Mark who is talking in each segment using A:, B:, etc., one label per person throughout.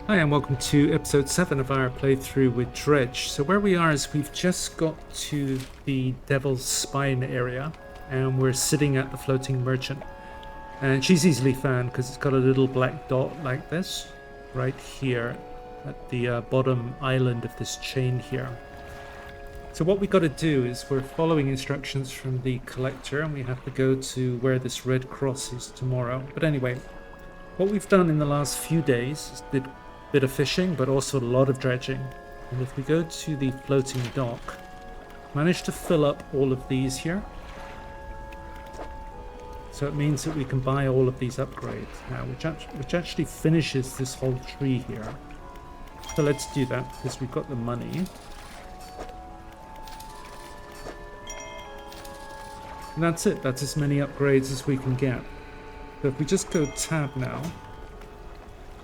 A: Hi and welcome to episode 7 of our playthrough with Dredge. So where we are is we've just got to the Devil's Spine area and we're sitting at the floating merchant. And she's easily found because it's got a little black dot like this right here at the bottom island of this chain here. So what we got to do is we're following instructions from the collector and we have to go to where this red cross is tomorrow. But anyway, what we've done in the last few days is did bit of fishing, but also a lot of dredging. And if we go to the floating dock, managed to fill up all of these here. So it means that we can buy all of these upgrades now, which actually finishes this whole tree here. So let's do that because we've got the money. And that's it. That's as many upgrades as we can get. So if we just go tab now,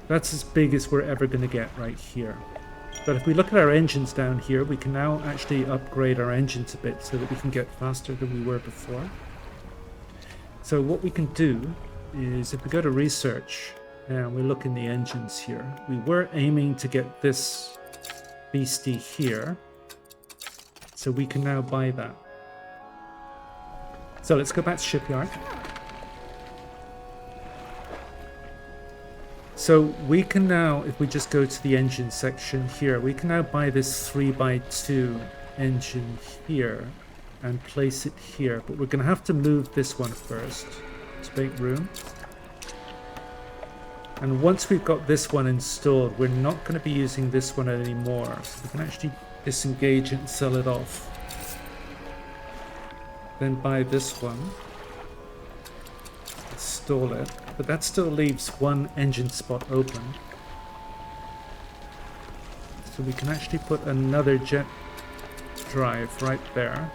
A: that's as big as we're ever going to get right here. But if we look at our engines down here, we can now actually upgrade our engines a bit so that we can get faster than we were before. So what we can do is if we go to research and we look in the engines here, we were aiming to get this beastie here. So we can now buy that. So let's go back to shipyard. So we can now, if we just go to the engine section here, we can now buy this 3x2 engine here and place it here. But we're going to have to move this one first to make room. And once we've got this one installed, we're not going to be using this one anymore. So we can actually disengage it and sell it off. Then buy this one. Install it. But that still leaves one engine spot open. So we can actually put another jet drive right there.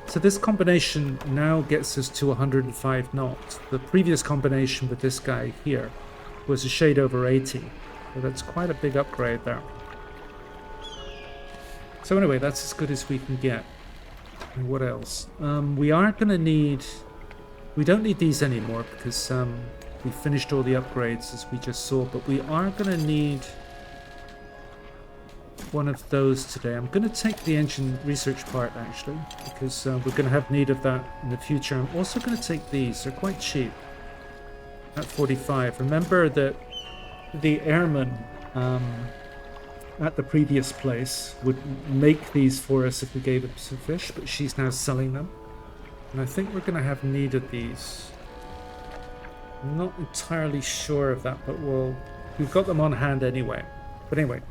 A: So this combination now gets us to 105 knots. The previous combination with this guy here was a shade over 80. So that's quite a big upgrade there. So anyway, that's as good as we can get. And what else? We are going to need... We don't need these anymore because we finished all the upgrades as we just saw, but we are going to need one of those today. I'm going to take the engine research part actually because we're going to have need of that in the future. I'm also going to take these. They're quite cheap at 45. Remember that the airman at the previous place would make these for us if we gave them some fish, but she's now selling them. And I think we're going to have need of these. I'm not entirely sure of that, but we've got them on hand anyway. But anyway,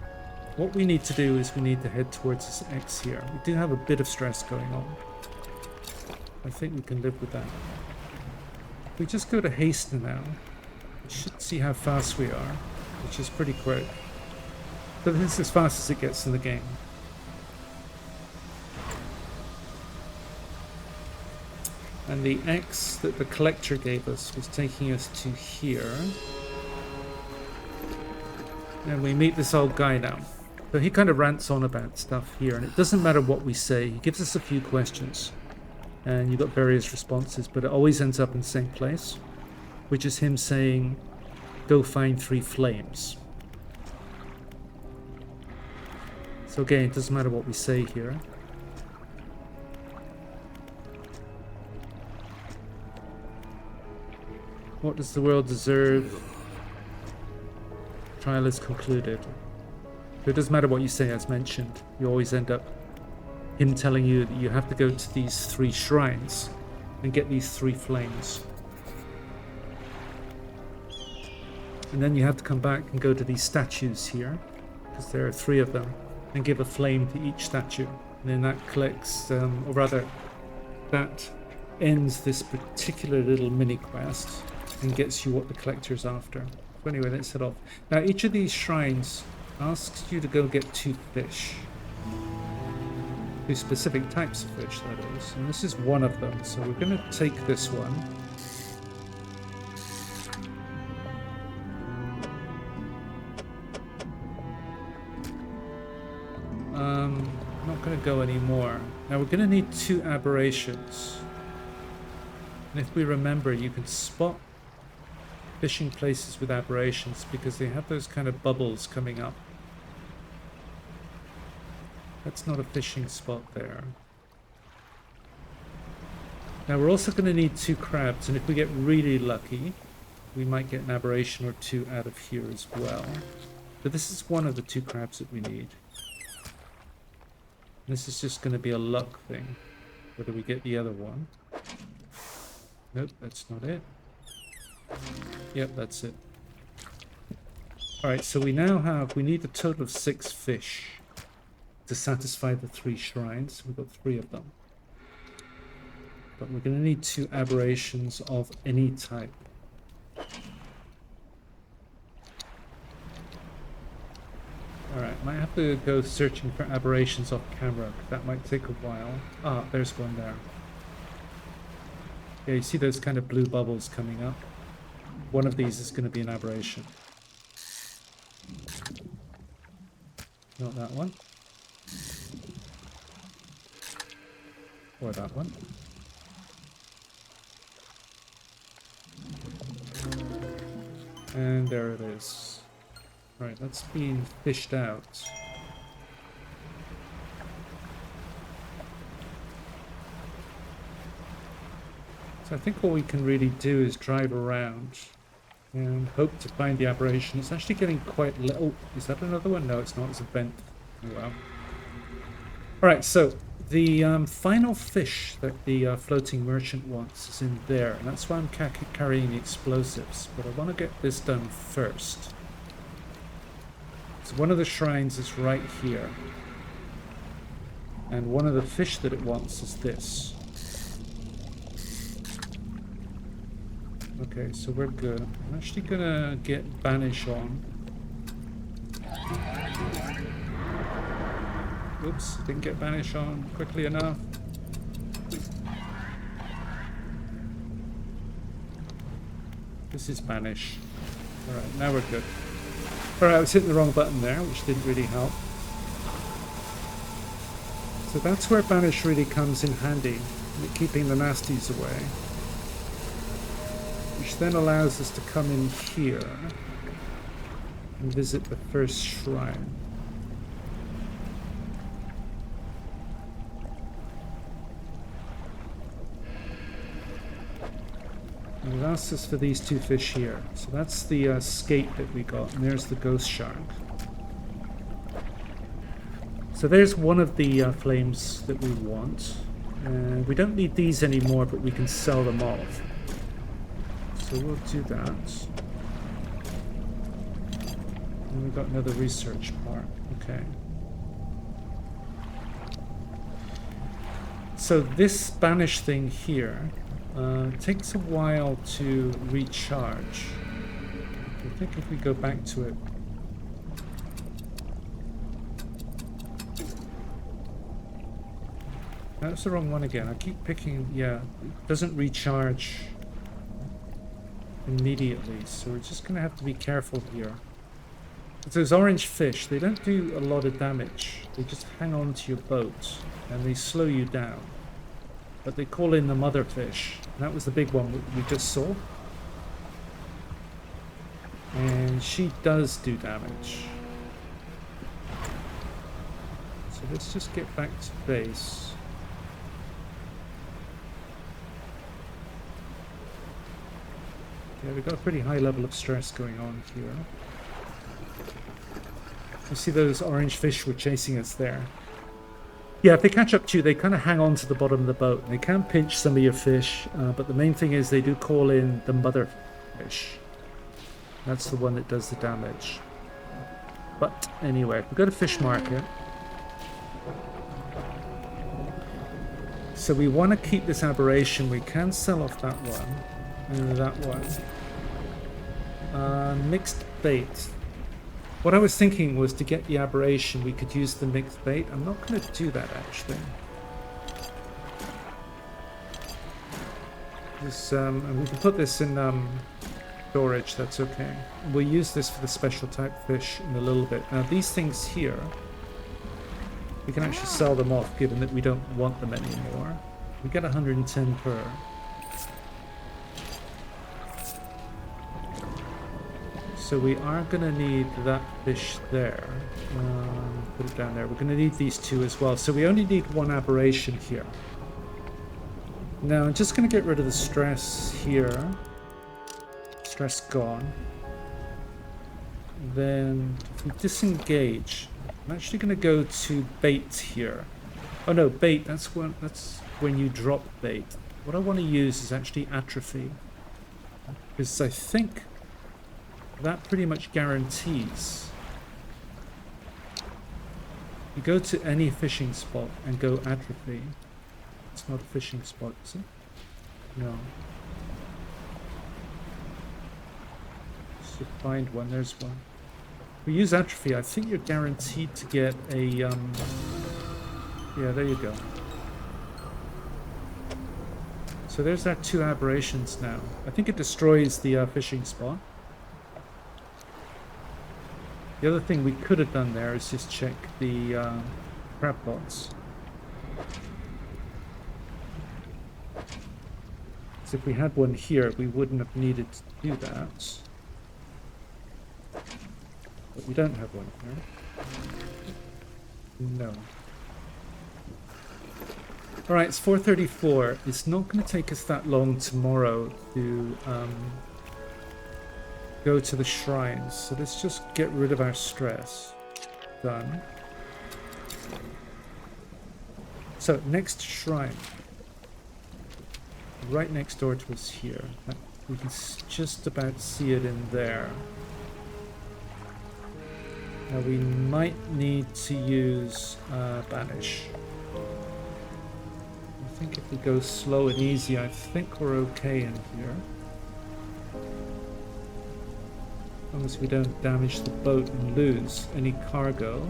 A: what we need to do is we need to head towards this X here. We do have a bit of stress going on. I think we can live with that. If we just go to hasten now, we should see how fast we are, which is pretty quick. So this is as fast as it gets in the game. And the X that the collector gave us was taking us to here. And we meet this old guy now. So he kind of rants on about stuff here, and it doesn't matter what we say. He gives us a few questions, and you got various responses, but it always ends up in the same place, which is him saying, go find 3 flames. So again, it doesn't matter what we say here. What does the world deserve? Trial is concluded. So it doesn't matter what you say, as mentioned. You always end up him telling you that you have to go to these 3 shrines and get these 3 flames. And then you have to come back and go to these statues here, because there are 3 of them, and give a flame to each statue. And then that collects, or rather, that ends this particular little mini quest and gets you what the collector's after. So anyway, let's head off. Now, each of these shrines asks you to go get 2 fish. 2 specific types of fish, that is. And this is one of them. So we're going to take this one. I'm not going to go anymore. Now we're going to need 2 aberrations. And if we remember, you can spot fishing places with aberrations because they have those kind of bubbles coming up. That's not a fishing spot there. Now we're also going to need 2 crabs, and if we get really lucky, we might get an aberration or 2 out of here as well. But this is one of the 2 crabs that we need. This is just going to be a luck thing, whether we get the other one. Nope, that's not it. Yep, that's it. Alright, so we now have, we need a total of 6 fish to satisfy the 3 shrines. We've got 3 of them. But we're going to need 2 aberrations of any type. Alright, might have to go searching for aberrations off camera. That might take a while. Ah, there's one there. Yeah, you see those kind of blue bubbles coming up? One of these is going to be an aberration. Not that one. Or that one. And there it is. Right, that's being fished out. So I think all we can really do is drive around and hope to find the aberration. It's actually getting quite little. Oh, is that another one? No, it's not. It's a vent. Oh, wow. Alright, so the final fish that the floating merchant wants is in there, and that's why I'm carrying the explosives. But I want to get this done first. So one of the shrines is right here. And one of the fish that it wants is this. Okay, so we're good. I'm actually gonna get Banish on. Oops, didn't get Banish on quickly enough. This is Banish. Alright, now we're good. Alright, I was hitting the wrong button there, which didn't really help. So that's where Banish really comes in handy, keeping the nasties away. Which then allows us to come in here and visit the first shrine. And it asks us for these 2 fish here. So that's the skate that we got, and there's the ghost shark. So there's one of the flames that we want. We don't need these anymore, but we can sell them off. So we'll do that. And we've got another research part. Okay. So this Banish thing here takes a while to recharge. I think if we go back to it. That's the wrong one again. I keep picking, yeah, it doesn't recharge immediately, so we're just going to have to be careful here. But those orange fish, they don't do a lot of damage. They just hang on to your boat and they slow you down. But they call in the mother fish. And that was the big one we just saw. And she does do damage. So let's just get back to base. Yeah, we've got a pretty high level of stress going on here. You see those orange fish were chasing us there. Yeah, if they catch up to you, they kind of hang on to the bottom of the boat. They can pinch some of your fish, but the main thing is they do call in the mother fish. That's the one that does the damage. But anyway, we go to fish market. So we want to keep this aberration. We can sell off that one. And that one. Mixed bait. What I was thinking was to get the aberration, we could use the mixed bait. I'm not going to do that actually. This, and we can put this in storage, that's okay. We'll use this for the special type fish in a little bit. Now these things here, we can actually sell them off given that we don't want them anymore. We get 110 per. So we are going to need that fish there. Put it down there. We're going to need these two as well. So we only need one aberration here. Now I'm just going to get rid of the stress here. Stress gone. Then if we disengage, I'm actually going to go to bait here. Oh no, bait, that's when you drop bait. What I want to use is actually atrophy. Because I think that pretty much guarantees. You go to any fishing spot and go atrophy. It's not a fishing spot, is it? No. Should find one, there's one. If we use atrophy, I think you're guaranteed to get a, yeah, there you go. So there's our two aberrations now. I think it destroys the fishing spot. The other thing we could have done there is just check the crab pots. So if we had one here, we wouldn't have needed to do that. But we don't have one here. No. Alright, it's 4:34. It's not going to take us that long tomorrow to go to the shrines. So let's just get rid of our stress. Done. So, next shrine. Right next door to us here. We can just about see it in there. Now we might need to use Banish. I think if we go slow and easy, I think we're okay in here. As long as we don't damage the boat and lose any cargo.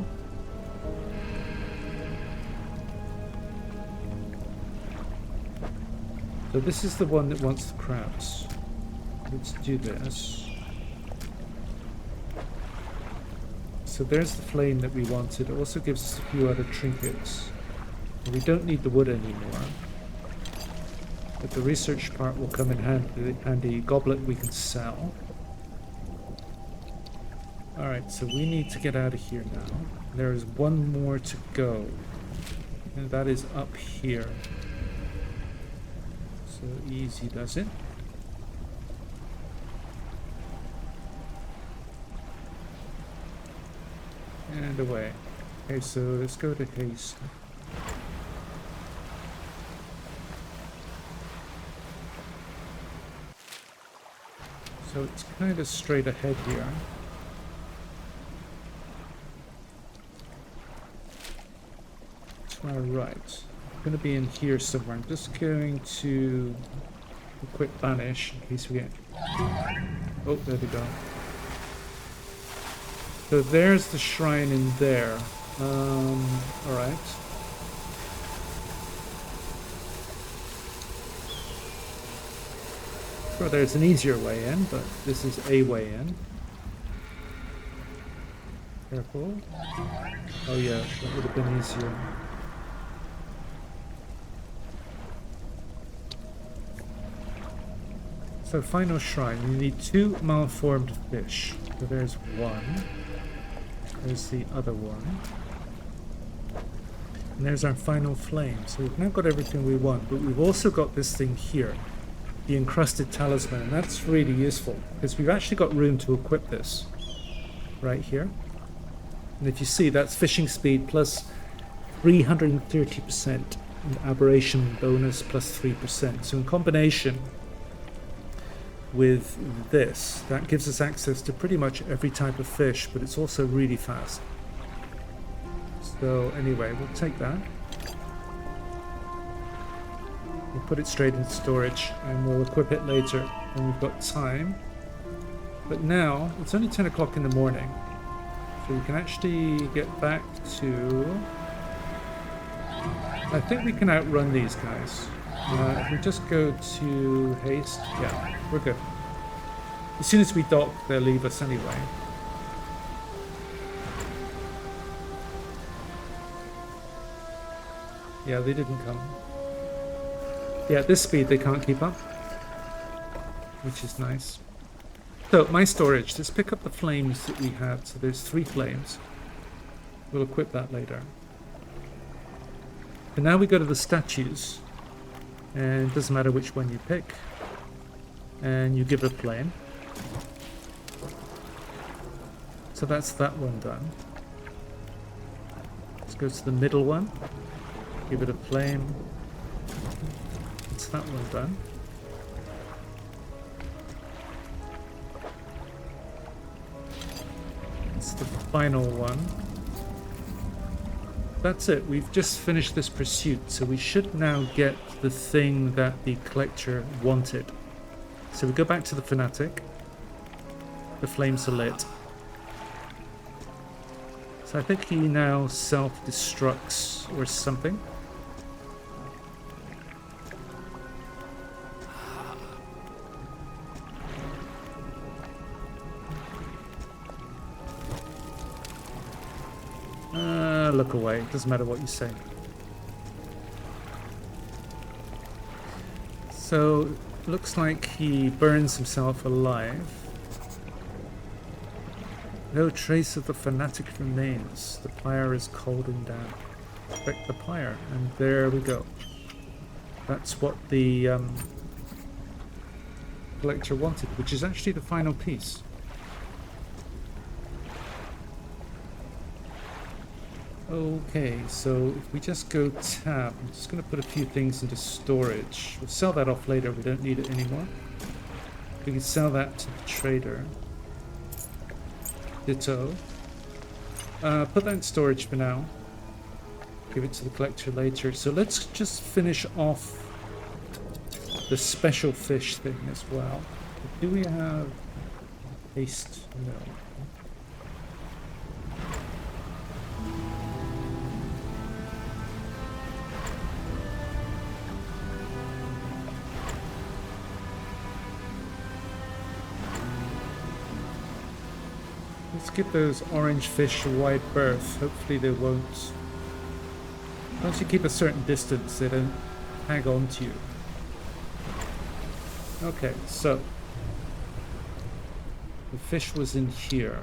A: So this is the one that wants the crabs. Let's do this. So there's the flame that we wanted. It also gives us a few other trinkets. And we don't need the wood anymore. But the research part will come in handy. Goblet we can sell. Alright, so we need to get out of here now. There is one more to go. And that is up here. So easy does it. And away. Okay, so let's go to haste. So it's kind of straight ahead here. To our right. I'm going to be in here somewhere. I'm just going to equip Banish in case we get... Oh, there we go. So there's the shrine in there. Alright. Sure, there's an easier way in, but this is a way in. Careful. Oh yeah, that would have been easier. So final shrine, you need 2 malformed fish. So there's one. There's the other one. And there's our final flame. So we've now got everything we want, but we've also got this thing here. The encrusted talisman, and that's really useful because we've actually got room to equip this right here. And if you see, that's fishing speed plus 330% and aberration bonus plus 3%. So in combination with this, that gives us access to pretty much every type of fish, but it's also really fast. So anyway, we'll take that. We'll put it straight into storage and we'll equip it later when we've got time. But now, it's only 10 o'clock in the morning. So we can actually get back to... I think we can outrun these guys. If we just go to haste, yeah, we're good. As soon as we dock, they'll leave us anyway. Yeah, they didn't come. Yeah, at this speed they can't keep up, which is nice. So, my storage. Let's pick up the flames that we had. So there's 3 flames. We'll equip that later. And now we go to the statues. And it doesn't matter which one you pick. And you give it a flame. So that's that one done. Let's go to the middle one. Give it a flame. That's that one done. It's the final one. That's it. We've just finished this pursuit, so we should now get the thing that the collector wanted. So we go back to the fanatic. The flames are lit. So I think he now self-destructs or something. Look away. Doesn't matter what you say. So, looks like he burns himself alive. No trace of the fanatic remains. The pyre is colding down. Expect the pyre. And there we go. That's what the collector wanted, which is actually the final piece. Okay, so if we just go tab, I'm just going to put a few things into storage. We'll sell that off later, we don't need it anymore. We can sell that to the trader. Ditto. Put that in storage for now. Give it to the collector later. So let's just finish off the special fish thing as well. Do we have haste? No. Let's give those orange fish a wide berth. Hopefully they won't. Once you keep a certain distance, they don't hang on to you. Okay, so the fish was in here.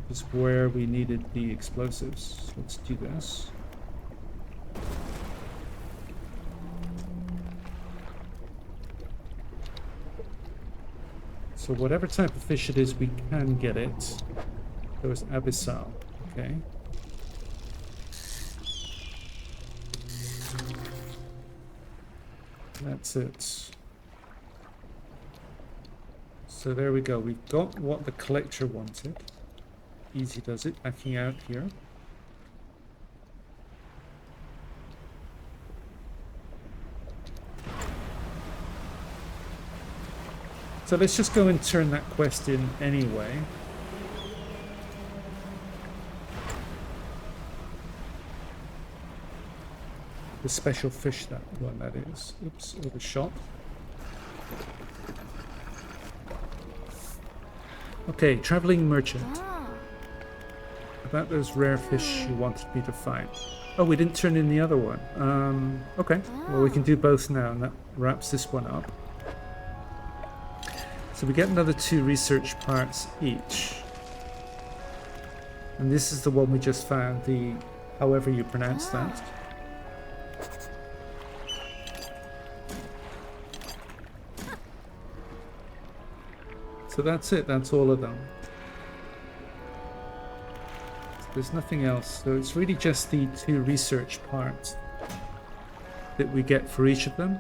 A: This is where we needed the explosives. Let's do this. So whatever type of fish it is, we can get it. There was abyssal. Okay. That's it. So there we go. We've got what the collector wanted. Easy does it. Backing out here. So let's just go and turn that quest in anyway. The special fish, that one that is. Oops, overshot. Okay, traveling merchant. About those rare fish you wanted me to find. Oh, we didn't turn in the other one. Okay, well we can do both now, and that wraps this one up. So we get another 2 research parts each. And this is the one we just found, the however you pronounce that. So that's it, that's all of them. So there's nothing else, so it's really just the 2 research parts that we get for each of them.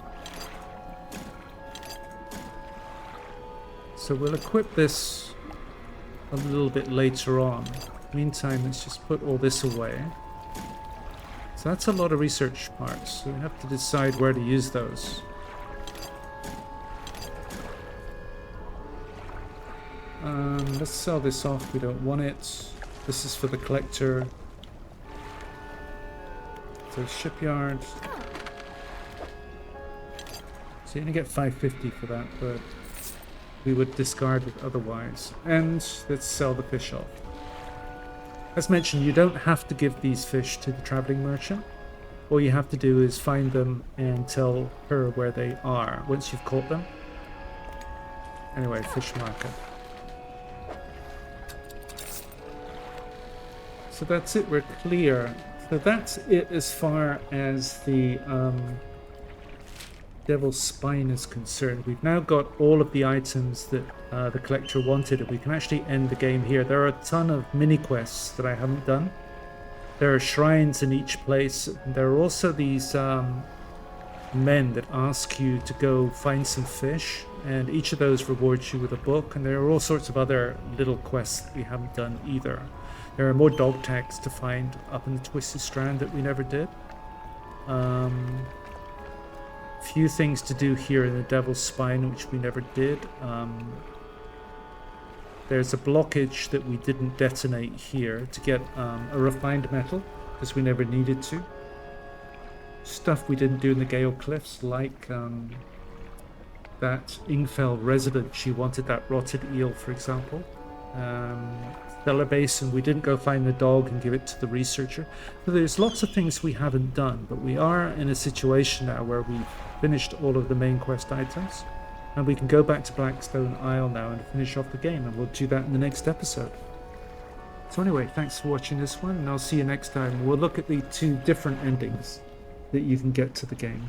A: So we'll equip this a little bit later on. Meantime, let's just put all this away. So that's a lot of research parts, so we have to decide where to use those. Let's sell this off, we don't want it. This is for the collector. So shipyard. So you're gonna get 550 for that, but we would discard it otherwise. And let's sell the fish off. As mentioned, you don't have to give these fish to the traveling merchant. All you have to do is find them and tell her where they are once you've caught them. Anyway, fish market. So that's it, we're clear. So that's it as far as the Devil's Spine is concerned. We've now got all of the items that the collector wanted, and we can actually end the game here. There are a ton of mini quests that I haven't done. There are shrines in each place. There are also these men that ask you to go find some fish, and each of those rewards you with a book, and there are all sorts of other little quests that we haven't done either. There are more dog tags to find up in the Twisted Strand that we never did. Few things to do here in the Devil's Spine which we never did. There's a blockage that we didn't detonate here to get a refined metal, because we never needed to. Stuff we didn't do in the Gale Cliffs, like that Ingfell resident, she wanted that rotted eel, for example. Stellar Basin, we didn't go find the dog and give it to the researcher. So there's lots of things we haven't done, but we are in a situation now where we've finished all of the main quest items, and we can go back to Blackstone Isle now and finish off the game, and we'll do that in the next episode. So anyway, thanks for watching this one, and I'll see you next time. We'll look at the 2 different endings that you can get to the game.